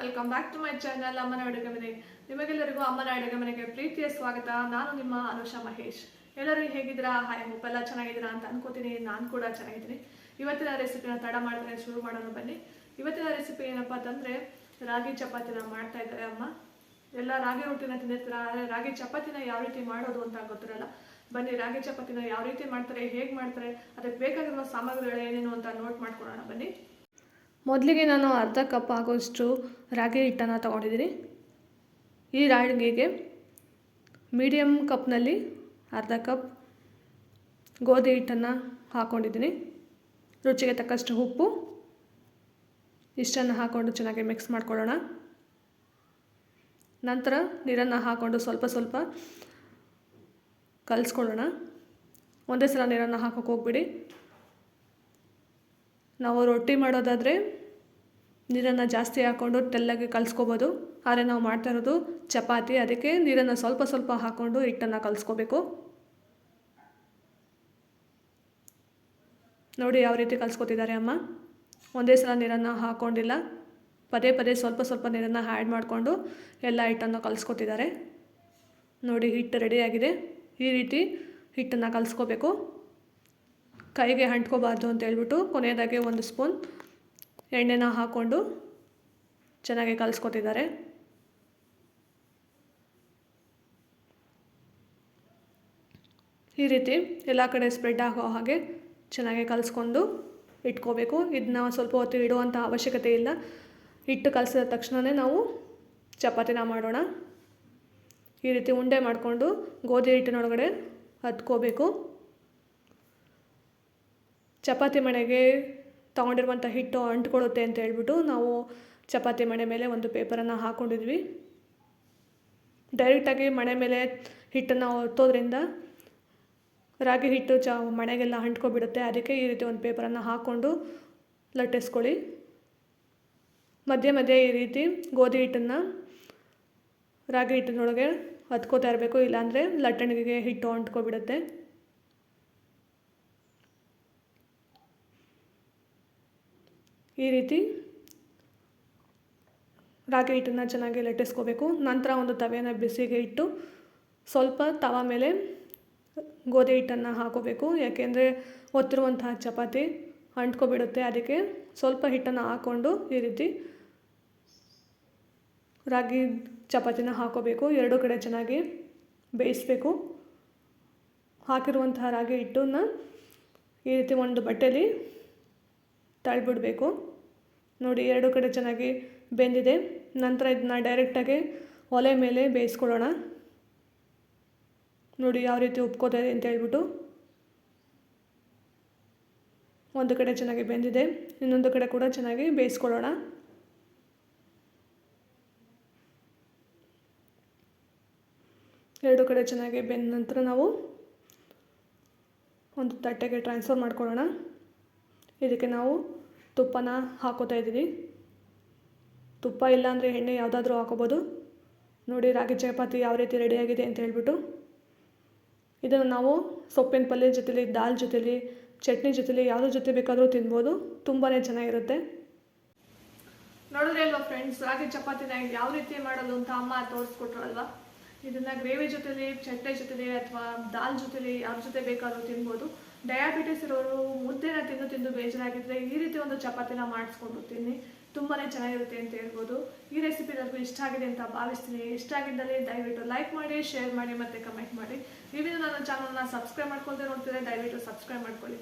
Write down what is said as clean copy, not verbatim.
Welcome back to my channel ಅಮ್ಮನ ಅಡುಗೆ ಮನೆ. ನಿಮಗೆಲ್ಲರಿಗೂ ಅಮ್ಮನ ಅಡುಗೆ ಮನೆಗೆ ಪ್ರೀತಿಯ ಸ್ವಾಗತ. ನಾನು ನಿಮ್ಮ ಅನುಷಾ ಮಹೇಶ್. ಎಲ್ಲರೂ ಹೇಗಿದ್ದೀರಾ? ಹಾಯ್, ಎಲ್ಲ ಚೆನ್ನಾಗಿದ್ದೀರಾ ಅಂತ ಅನ್ಕೋತೀನಿ. ನಾನು ಕೂಡ ಚೆನ್ನಾಗಿದ್ದೀನಿ. ಇವತ್ತಿನ ರೆಸಿಪಿನ ತಡ ಮಾಡಿದ್ರೆ ಶುರು ಮಾಡೋಣ ಬನ್ನಿ. ಇವತ್ತಿನ ರೆಸಿಪಿ ಏನಪ್ಪ ಅಂತಂದರೆ ರಾಗಿ ಚಪಾತಿನ ಮಾಡ್ತಾ ಇದ್ದಾರೆ ಅಮ್ಮ. ಎಲ್ಲ ರಾಗಿ ರೊಟ್ಟಿನ ತಿಂದಿರ್ತೀರ, ಆದರೆ ರಾಗಿ ಚಪಾತಿನ ಯಾವ ರೀತಿ ಮಾಡೋದು ಅಂತ ಗೊತ್ತಿರಲ್ಲ. ಬನ್ನಿ, ರಾಗಿ ಚಪಾತಿನ ಯಾವ ರೀತಿ ಮಾಡ್ತಾರೆ, ಹೇಗೆ ಮಾಡ್ತಾರೆ, ಅದಕ್ಕೆ ಬೇಕಾಗಿರುವ ಸಾಮಗ್ರಿಗಳು ಏನೇನು ಅಂತ ನೋಟ್ ಮಾಡ್ಕೊಳ್ಳೋಣ ಬನ್ನಿ. ಮೊದಲಿಗೆ ನಾನು ಅರ್ಧ ಕಪ್ ಆಗೋಷ್ಟು ರಾಗಿ ಹಿಟ್ಟನ್ನು ತೊಗೊಂಡಿದ್ದೀನಿ. ಈ ರಾಗಿಗೆ ಮೀಡಿಯಮ್ ಕಪ್ನಲ್ಲಿ ಅರ್ಧ ಕಪ್ ಗೋಧಿ ಹಿಟ್ಟನ್ನು ಹಾಕ್ಕೊಂಡಿದ್ದೀನಿ. ರುಚಿಗೆ ತಕ್ಕಷ್ಟು ಉಪ್ಪು ಇಷ್ಟನ್ನು ಹಾಕ್ಕೊಂಡು ಚೆನ್ನಾಗಿ ಮಿಕ್ಸ್ ಮಾಡ್ಕೊಳ್ಳೋಣ. ನಂತರ ನೀರನ್ನು ಹಾಕ್ಕೊಂಡು ಸ್ವಲ್ಪ ಸ್ವಲ್ಪ ಕಲಿಸ್ಕೊಳ್ಳೋಣ. ಒಂದೇ ಸಲ ನೀರನ್ನು ಹಾಕೋಕೆ ಹೋಗ್ಬಿಡಿ. ನಾವು ರೊಟ್ಟಿ ಮಾಡೋದಾದರೆ ನೀರನ್ನು ಜಾಸ್ತಿ ಹಾಕ್ಕೊಂಡು ತೆಳ್ಳಗೆ ಕಲಿಸ್ಕೋಬೋದು. ಆದರೆ ನಾವು ಮಾಡ್ತಾ ಇರೋದು ಚಪಾತಿ, ಅದಕ್ಕೆ ನೀರನ್ನು ಸ್ವಲ್ಪ ಸ್ವಲ್ಪ ಹಾಕ್ಕೊಂಡು ಹಿಟ್ಟನ್ನು ಕಲಿಸ್ಕೋಬೇಕು. ನೋಡಿ ಯಾವ ರೀತಿ ಕಲಿಸ್ಕೊತಿದ್ದಾರೆ ಅಮ್ಮ. ಒಂದೇ ಸಲ ನೀರನ್ನು ಹಾಕ್ಕೊಂಡಿಲ್ಲ, ಪದೇ ಪದೇ ಸ್ವಲ್ಪ ಸ್ವಲ್ಪ ನೀರನ್ನು ಆ್ಯಡ್ ಮಾಡಿಕೊಂಡು ಎಲ್ಲ ಹಿಟ್ಟನ್ನು ಕಲಿಸ್ಕೊತಿದ್ದಾರೆ. ನೋಡಿ, ಹಿಟ್ಟು ರೆಡಿಯಾಗಿದೆ. ಈ ರೀತಿ ಹಿಟ್ಟನ್ನು ಕಲಿಸ್ಕೋಬೇಕು. ಕೈಗೆ ಅಂಟ್ಕೋಬಾರ್ದು ಅಂತ ಹೇಳ್ಬಿಟ್ಟು ಕೊನೆಯದಾಗಿ 1 ಸ್ಪೂನ್ ಎಣ್ಣೆನ ಹಾಕ್ಕೊಂಡು ಚೆನ್ನಾಗಿ ಕಲಿಸ್ಕೊತಿದ್ದಾರೆ. ಈ ರೀತಿ ಎಲ್ಲ ಕಡೆ ಸ್ಪ್ರೆಡ್ ಆಗೋ ಹಾಗೆ ಚೆನ್ನಾಗಿ ಕಲಿಸ್ಕೊಂಡು ಇಟ್ಕೋಬೇಕು. ಇದನ್ನ ಸ್ವಲ್ಪ ಹೊತ್ತು ಇಡುವಂಥ ಅವಶ್ಯಕತೆ ಇಲ್ಲ. ಹಿಟ್ಟು ಕಲಸಿದ ತಕ್ಷಣವೇ ನಾವು ಚಪಾತಿನ ಮಾಡೋಣ. ಈ ರೀತಿ ಉಂಡೆ ಮಾಡಿಕೊಂಡು ಗೋಧಿ ಹಿಟ್ಟಿನೊಳಗಡೆ ಹತ್ಕೋಬೇಕು. ಚಪಾತಿ ಮಣೆಗೆ ತೊಗೊಂಡಿರುವಂಥ ಹಿಟ್ಟು ಅಂಟ್ಕೊಳ್ಳುತ್ತೆ ಅಂತ ಹೇಳ್ಬಿಟ್ಟು ನಾವು ಚಪಾತಿ ಮಣೆ ಮೇಲೆ ಒಂದು ಪೇಪರನ್ನು ಹಾಕ್ಕೊಂಡಿದ್ವಿ. ಡೈರೆಕ್ಟಾಗಿ ಮಣೆ ಮೇಲೆ ಹಿಟ್ಟನ್ನು ಒತ್ತೋದ್ರಿಂದ ರಾಗಿ ಹಿಟ್ಟು ಮಣೆಗೆಲ್ಲ ಅಂಟ್ಕೊಬಿಡುತ್ತೆ. ಅದಕ್ಕೆ ಈ ರೀತಿ ಒಂದು ಪೇಪರನ್ನು ಹಾಕ್ಕೊಂಡು ಲಟ್ಟಿಸ್ಕೊಳ್ಳಿ. ಮಧ್ಯೆ ಮಧ್ಯೆ ಈ ರೀತಿ ಗೋಧಿ ಹಿಟ್ಟನ್ನು ರಾಗಿ ಹಿಟ್ಟಿನೊಳಗೆ ಹತ್ಕೋತಾ ಇರಬೇಕು, ಇಲ್ಲಾಂದರೆ ಲಟ್ಟಣಿಗೆ ಹಿಟ್ಟು ಅಂಟ್ಕೊಬಿಡುತ್ತೆ. ಈ ರೀತಿ ರಾಗಿ ಹಿಟ್ಟನ್ನು ಚೆನ್ನಾಗಿ ಲಟ್ಟಿಸ್ಕೋಬೇಕು. ನಂತರ ಒಂದು ತವೆಯನ್ನು ಬಿಸಿಗೆ ಇಟ್ಟು ಸ್ವಲ್ಪ ತವ ಮೇಲೆ ಗೋಧಿ ಹಿಟ್ಟನ್ನು ಹಾಕೋಬೇಕು. ಯಾಕೆಂದರೆ ಒತ್ತಿರುವಂತಹ ಚಪಾತಿ ಅಂಟ್ಕೊಬಿಡುತ್ತೆ. ಅದಕ್ಕೆ ಸ್ವಲ್ಪ ಹಿಟ್ಟನ್ನು ಹಾಕ್ಕೊಂಡು ಈ ರೀತಿ ರಾಗಿ ಚಪಾತಿನ ಹಾಕೋಬೇಕು. ಎರಡೂ ಕಡೆ ಚೆನ್ನಾಗಿ ಬೇಯಿಸಬೇಕು. ಹಾಕಿರುವಂತಹ ರಾಗಿ ಹಿಟ್ಟನ್ನು ಈ ರೀತಿ ಒಂದು ಬಟ್ಟೆಯಲ್ಲಿ ತಳ್ಳಿಬಿಡಬೇಕು. ನೋಡಿ, ಎರಡೂ ಕಡೆ ಚೆನ್ನಾಗಿ ಬೆಂದಿದೆ. ನಂತರ ಇದನ್ನ ಡೈರೆಕ್ಟಾಗಿ ಒಲೆ ಮೇಲೆ ಬೇಯಿಸ್ಕೊಳ್ಳೋಣ. ನೋಡಿ ಯಾವ ರೀತಿ ಉಪ್ಕೋತಾರೆ ಅಂತ ಹೇಳ್ಬಿಟ್ಟು. ಒಂದು ಕಡೆ ಚೆನ್ನಾಗಿ ಬೆಂದಿದೆ, ಇನ್ನೊಂದು ಕಡೆ ಕೂಡ ಚೆನ್ನಾಗಿ ಬೇಯಿಸ್ಕೊಳ್ಳೋಣ. ಎರಡು ಕಡೆ ಚೆನ್ನಾಗಿ ಬೆಂದ ನಂತರ ನಾವು ಒಂದು ತಟ್ಟೆಗೆ ಟ್ರಾನ್ಸ್ಫರ್ ಮಾಡ್ಕೊಳ್ಳೋಣ. ಇದಕ್ಕೆ ನಾವು ತುಪ್ಪನ ಹಾಕೋತಾ ಇದ್ದೀವಿ. ತುಪ್ಪ ಇಲ್ಲಾಂದರೆ ಎಣ್ಣೆ ಯಾವುದಾದ್ರೂ ಹಾಕೋಬೋದು. ನೋಡಿ ರಾಗಿ ಚಪಾತಿ ಯಾವ ರೀತಿ ರೆಡಿಯಾಗಿದೆ ಅಂತ ಹೇಳ್ಬಿಟ್ಟು. ಇದನ್ನು ನಾವು ಸೊಪ್ಪಿನ ಪಲ್ಯ ಜೊತೆಲಿ, ದಾಲ್ ಜೊತೆಲಿ, ಚಟ್ನಿ ಜೊತೆಲಿ ಯಾವುದ್ರ ಜೊತೆ ಬೇಕಾದರೂ ತಿನ್ಬೋದು. ತುಂಬಾ ಚೆನ್ನಾಗಿರುತ್ತೆ. ನೋಡಿದ್ರೆ ಅಲ್ವಾ ಫ್ರೆಂಡ್ಸ್, ರಾಗಿ ಚಪಾತಿನ ಯಾವ ರೀತಿ ಮಾಡೋದು ಅಂತ ಅಮ್ಮ ತೋರಿಸ್ಕೊಟ್ರು ಅಲ್ವಾ. ಇದನ್ನು ಗ್ರೇವಿ ಜೊತೆಲಿ, ಚಟ್ನಿ ಜೊತೆಲಿ ಅಥವಾ ದಾಲ್ ಜೊತೆಲಿ ಯಾವ್ರ ಜೊತೆ ಬೇಕಾದರೂ ತಿನ್ಬೋದು. ಡಯಾಬಿಟಿಸ್ ಇರೋರು ಮುದ್ದೆನ ತಿಂದು ಬೇಜಾರಾಗಿದ್ದರೆ ಈ ರೀತಿ ಒಂದು ಚಪಾತಿನ ಮಾಡಿಸ್ಕೊಂಡು ತಿನ್ನಿ, ತುಂಬಾ ಚೆನ್ನಾಗಿರುತ್ತೆ ಅಂತ ಹೇಳ್ಬೋದು. ಈ ರೆಸಿಪಿ ನನಗೂ ಇಷ್ಟ ಆಗಿದೆ ಅಂತ ಭಾವಿಸ್ತೀನಿ. ಇಷ್ಟ ಆಗಿದ್ದಲ್ಲಿ ದಯವಿಟ್ಟು ಲೈಕ್ ಮಾಡಿ, ಶೇರ್ ಮಾಡಿ ಮತ್ತು ಕಮೆಂಟ್ ಮಾಡಿ. ನೀವೇನು ನನ್ನ ಚಾನಲ್ನ ಸಬ್ಸ್ಕ್ರೈಬ್ ಮಾಡ್ಕೊಳ್ತಾ ನೋಡ್ತೀರಾ, ದಯವಿಟ್ಟು ಸಬ್ಸ್ಕ್ರೈಬ್ ಮಾಡ್ಕೊಳ್ಳಿ.